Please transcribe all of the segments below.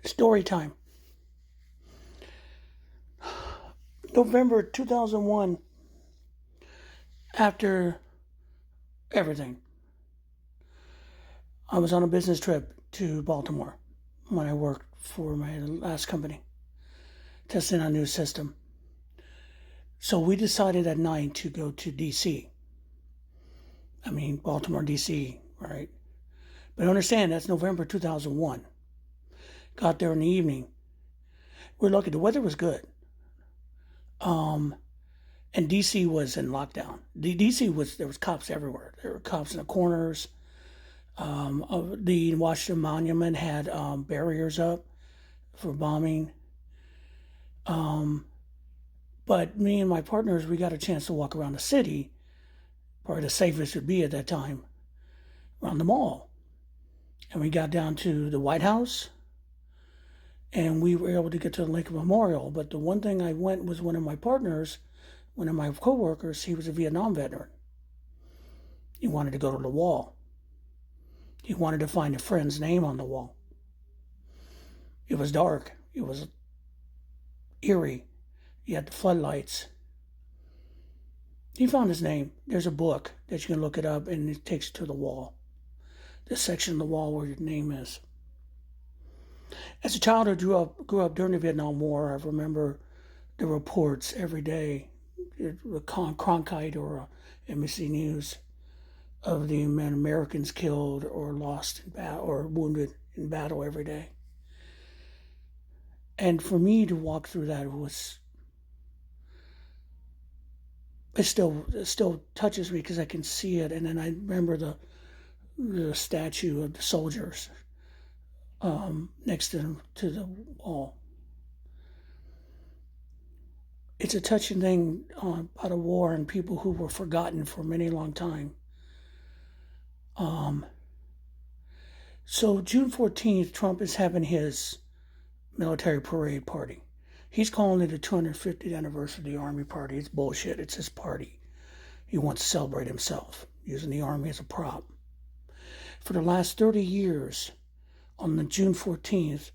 Story time. November 2001, after everything, I was on a business trip to Baltimore when I worked for my last company, testing a new system. So we decided at night to go to DC. Baltimore, DC, right? But understand, that's November 2001. Got there in the evening. We're lucky. The weather was good. And DC was in lockdown. There was cops everywhere. There were cops in the corners. The Washington Monument had barriers up for bombing. But me and my partners, we got a chance to walk around the city, probably the safest would be at that time, around the mall. And we got down to the White House, and we were able to get to the Lincoln Memorial. But the one thing I went was one of my coworkers, he was a Vietnam veteran. He wanted to go to the wall. He wanted to find a friend's name on the wall. It was dark. It was eerie. You had the floodlights. He found his name. There's a book that you can look it up, and it takes you to the wall. The section of the wall where your name is. As a child who grew up during the Vietnam War, I remember the reports every day, Cronkite or NBC News, of the Americans killed or lost in battle or wounded in battle every day. And for me to walk through that it still touches me because I can see it. And then I remember the statue of the soldiers next to the wall. It's a touching thing about a war and people who were forgotten for many long time. So June 14th, Trump is having his military parade party. He's calling it the 250th anniversary of the Army party. It's bullshit. It's his party. He wants to celebrate himself, using the Army as a prop. For the last 30 years, on the June 14th,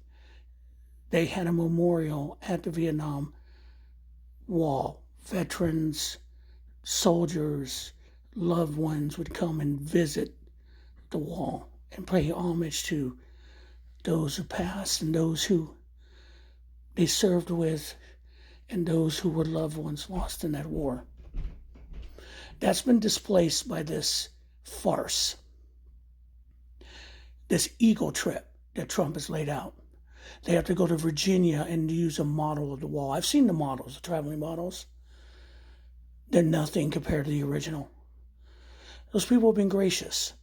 they had a memorial at the Vietnam Wall. Veterans, soldiers, loved ones would come and visit the wall and pay homage to those who passed and those who they served with and those who were loved ones lost in that war. That's been displaced by this farce, this ego trip that Trump has laid out. They have to go to Virginia and use a model of the wall. I've seen the models, the traveling models. They're nothing compared to the original. Those people have been gracious.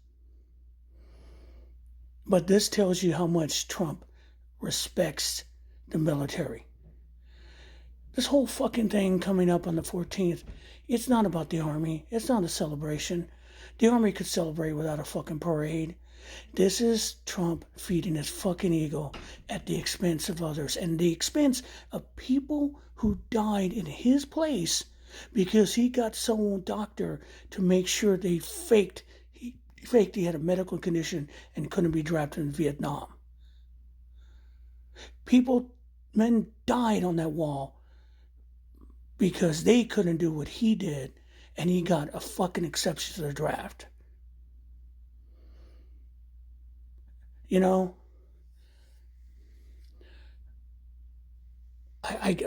But this tells you how much Trump respects the military. This whole fucking thing coming up on the 14th, it's not about the Army. It's not a celebration. The Army could celebrate without a fucking parade. This is Trump feeding his fucking ego at the expense of others and the expense of people who died in his place because he got some doctor to make sure they faked he had a medical condition and couldn't be drafted in Vietnam. Men died on that wall because they couldn't do what he did, and he got a fucking exception to the draft. You know,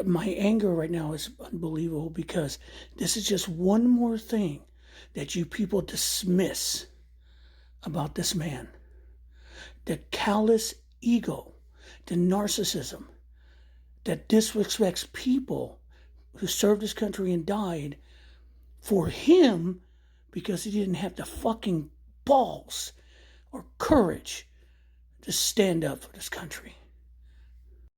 my anger right now is unbelievable because this is just one more thing that you people dismiss about this man. The callous ego, the narcissism that disrespects people who served his country and died for him because he didn't have the fucking balls or courage to stand up for this country.